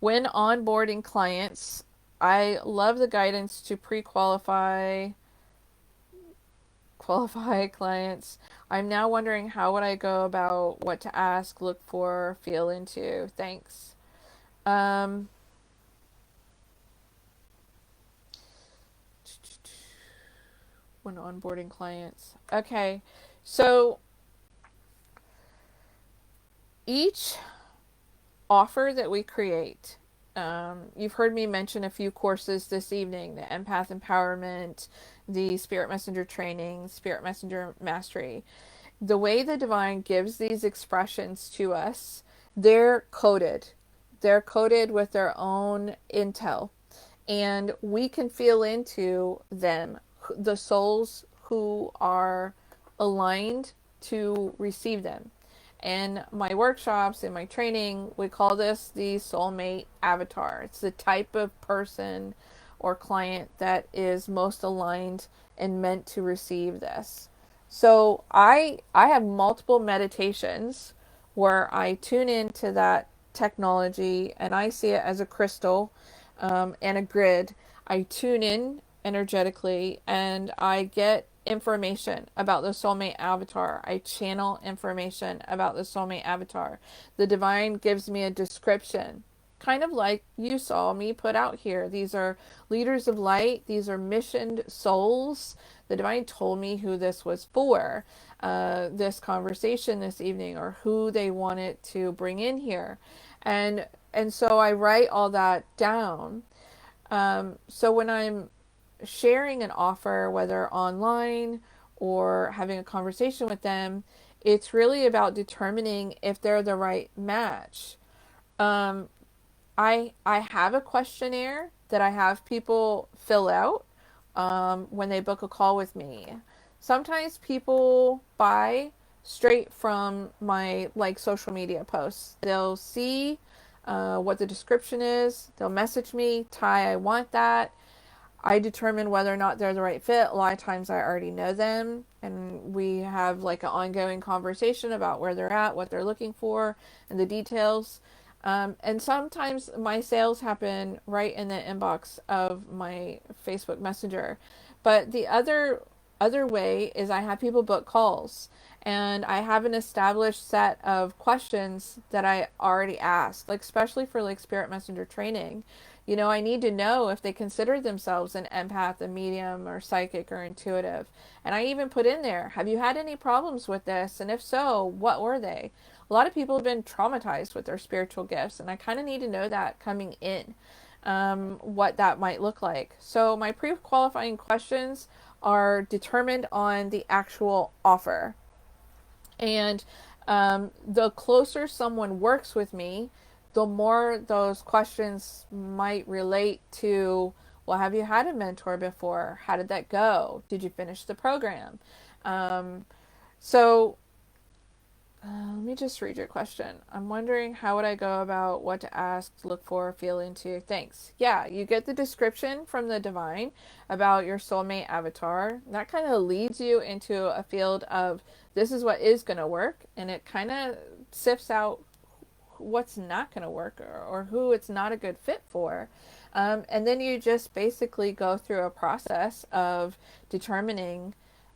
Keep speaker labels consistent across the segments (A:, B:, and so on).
A: When onboarding clients, I love the guidance to qualify clients. I'm now wondering how would I go about what to ask, look for, feel into. Thanks. Um, when onboarding clients. Okay. So each offer that we create, you've heard me mention a few courses this evening: the Empath Empowerment, the Spirit Messenger Training, Spirit Messenger Mastery. The way the divine gives these expressions to us, they're coded. They're coded with their own intel, and we can feel into them, the souls who are aligned to receive them. In my workshops, in my training, we call this the soulmate avatar. It's the type of person or client that is most aligned and meant to receive this. So I have multiple meditations where I tune into that technology and I see it as a crystal, and a grid. I tune in energetically and I get information about the soulmate avatar. I channel information about the soulmate avatar. The divine gives me a description, kind of like you saw me put out here. These are leaders of light, these are missioned souls. The divine told me who this was for, this conversation this evening, or who they wanted to bring in here. And and so I write all that down. So when I'm sharing an offer, whether online or having a conversation with them, it's really about determining if they're the right match. Um, I have a questionnaire that I have people fill out when they book a call with me. Sometimes people buy straight from my like social media posts. They'll see what the description is. They'll message me, Ty, I want that. I determine whether or not they're the right fit. A lot of times I already know them and we have like an ongoing conversation about where they're at, what they're looking for, and the details. And sometimes my sales happen right in the inbox of my Facebook Messenger. But the other way is I have people book calls and I have an established set of questions that I already asked, like especially for like Spirit Messenger training. You know, I need to know if they consider themselves an empath, a medium, or psychic, or intuitive. And I even put in there, have you had any problems with this? And if so, what were they? A lot of people have been traumatized with their spiritual gifts, and I kind of need to know that coming in, what that might look like. So my pre-qualifying questions are determined on the actual offer. And the closer someone works with me, the more those questions might relate to, well, have you had a mentor before? How did that go? Did you finish the program? Um, so let me just read your question. I'm wondering how would I go about what to ask, look for, feel into. Thanks. Yeah, you get the description from the divine about your soulmate avatar. That kind of leads you into a field of this is what is going to work, and it kind of sifts out what's not going to work, or who it's not a good fit for. And then you just basically go through a process of determining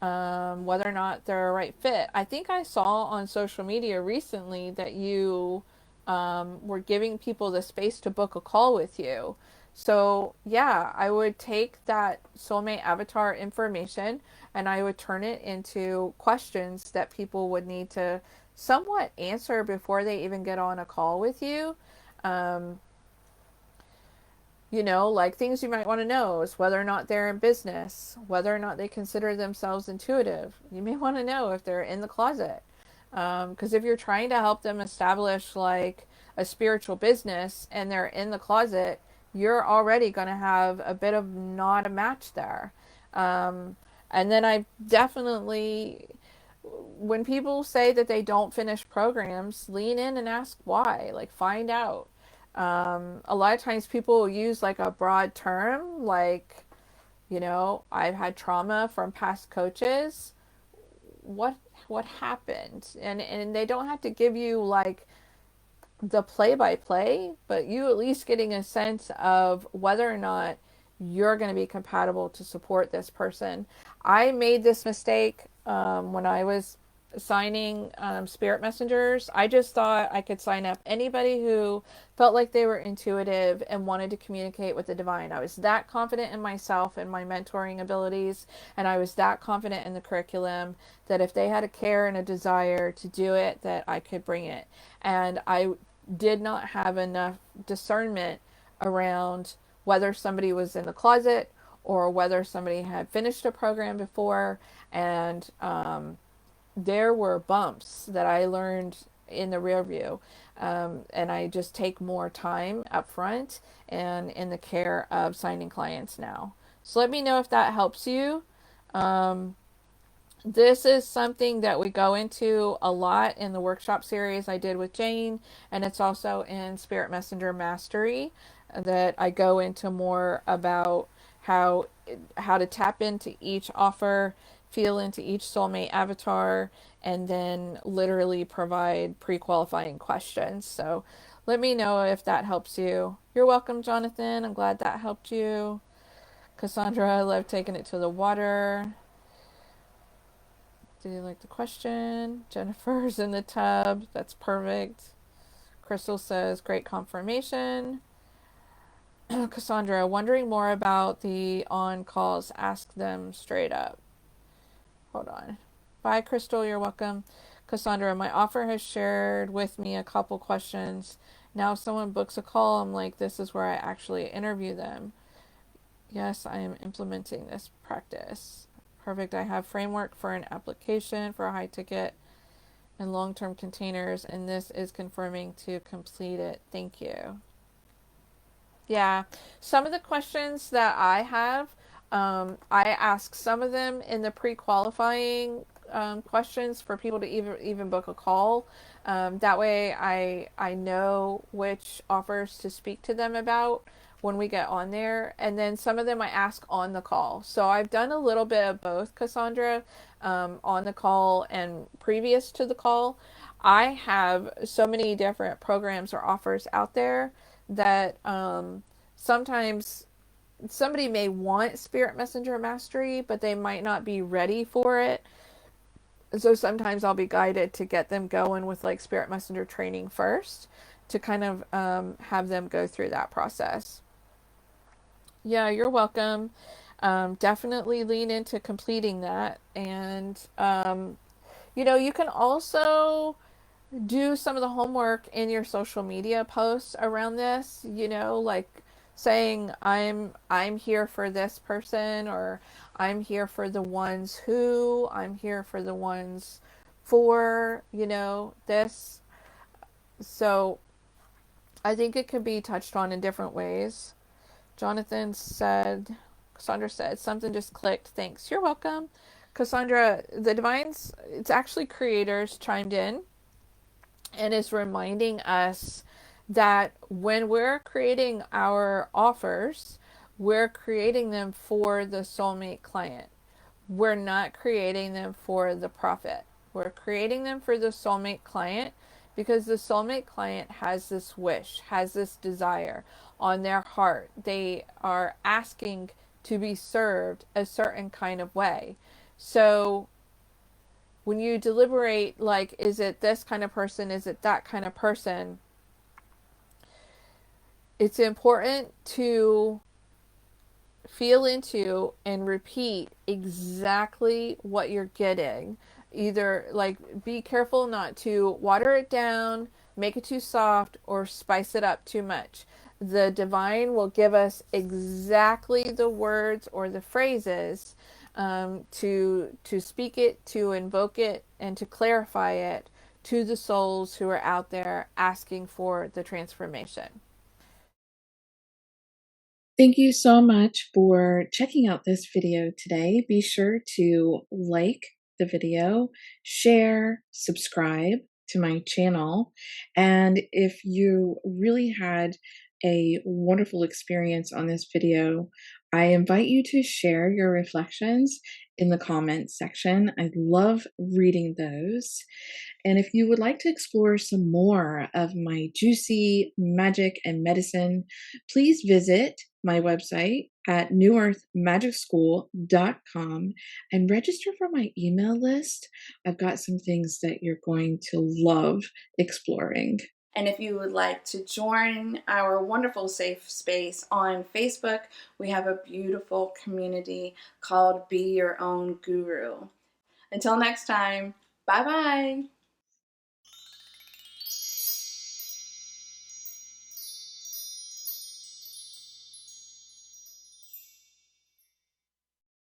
A: whether or not they're a right fit. I think I saw on social media recently that you were giving people the space to book a call with you. So, yeah, I would take that soulmate avatar information and I would turn it into questions that people would need to somewhat answer before they even get on a call with you. Um, like things you might want to know is whether or not they're in business, whether or not they consider themselves intuitive. You may want to know if they're in the closet. Because if you're trying to help them establish like a spiritual business and they're in the closet, you're already going to have a bit of not a match there. And then I definitely, when people say that they don't finish programs, lean in and ask why. Like, find out. A lot of times people will use like a broad term, like, I've had trauma from past coaches. What what happened? And they don't have to give you like the play by play, but you at least getting a sense of whether or not you're going to be compatible to support this person. I made this mistake when I was signing spirit messengers. I just thought I could sign up anybody who felt like they were intuitive and wanted to communicate with the divine. I was that confident in myself and my mentoring abilities, and I was that confident in the curriculum that if they had a care and a desire to do it, that I could bring it. And I did not have enough discernment around whether somebody was in the closet or whether somebody had finished a program before. And there were bumps that I learned in the rear view. And I just take more time up front and in the care of signing clients now. So let me know if that helps you. Um, this is something that we go into a lot in the workshop series I did with Jane, and it's also in Spirit Messenger Mastery that I go into more about how to tap into each offer, feel into each soulmate avatar, and then literally provide pre-qualifying questions. So let me know if that helps you. You're welcome, Jonathan. I'm glad that helped you. Cassandra, I love taking it to the water. Did you like the question? Jennifer's in the tub. That's perfect. Crystal says, great confirmation. Cassandra, wondering more about the on calls. Ask them straight up. Hold on. Bye, Crystal. You're welcome. Cassandra, my offer has shared with me a couple questions. Now, if someone books a call, I'm like, this is where I actually interview them. Yes, I am implementing this practice. Perfect. I have framework for an application for a high ticket and long-term containers, and this is confirming to complete it. Thank you. Yeah, some of the questions that I have, I ask some of them in the pre-qualifying questions for people to even book a call. That way, I know which offers to speak to them about when we get on there, and then some of them I ask on the call. So I've done a little bit of both, Cassandra, on the call and previous to the call. I have so many different programs or offers out there that sometimes somebody may want Spirit Messenger Mastery, but they might not be ready for it. So sometimes I'll be guided to get them going with like Spirit Messenger training first to kind of have them go through that process. Yeah, you're welcome. Definitely lean into completing that. And, you can also do some of the homework in your social media posts around this, like saying I'm here for this person, or I'm here for the ones who, I'm here for the ones for, this. So I think it could be touched on in different ways. Jonathan said, Cassandra said, something just clicked. Thanks. You're welcome. Cassandra, the divines, it's actually creators chimed in and is reminding us that when we're creating our offers, we're creating them for the soulmate client. We're not creating them for the profit. We're creating them for the soulmate client because the soulmate client has this wish, has this desire on their heart. They are asking to be served a certain kind of way. So when you deliberate, like, is it this kind of person? Is it that kind of person? It's important to feel into and repeat exactly what you're getting. Either, like, be careful not to water it down, make it too soft, or spice it up too much. The divine will give us exactly the words or the phrases to speak it, to invoke it, and to clarify it to the souls who are out there asking for the transformation.
B: Thank you so much for checking out this video today. Be sure to like the video, share, subscribe to my channel. And if you really had a wonderful experience on this video, I invite you to share your reflections in the comments section. I love reading those. And if you would like to explore some more of my juicy magic and medicine, please visit my website at newearthmagicschool.com and register for my email list. I've got some things that you're going to love exploring.
C: And if you would like to join our wonderful safe space on Facebook, we have a beautiful community called Be Your Own Guru. Until next time, bye bye.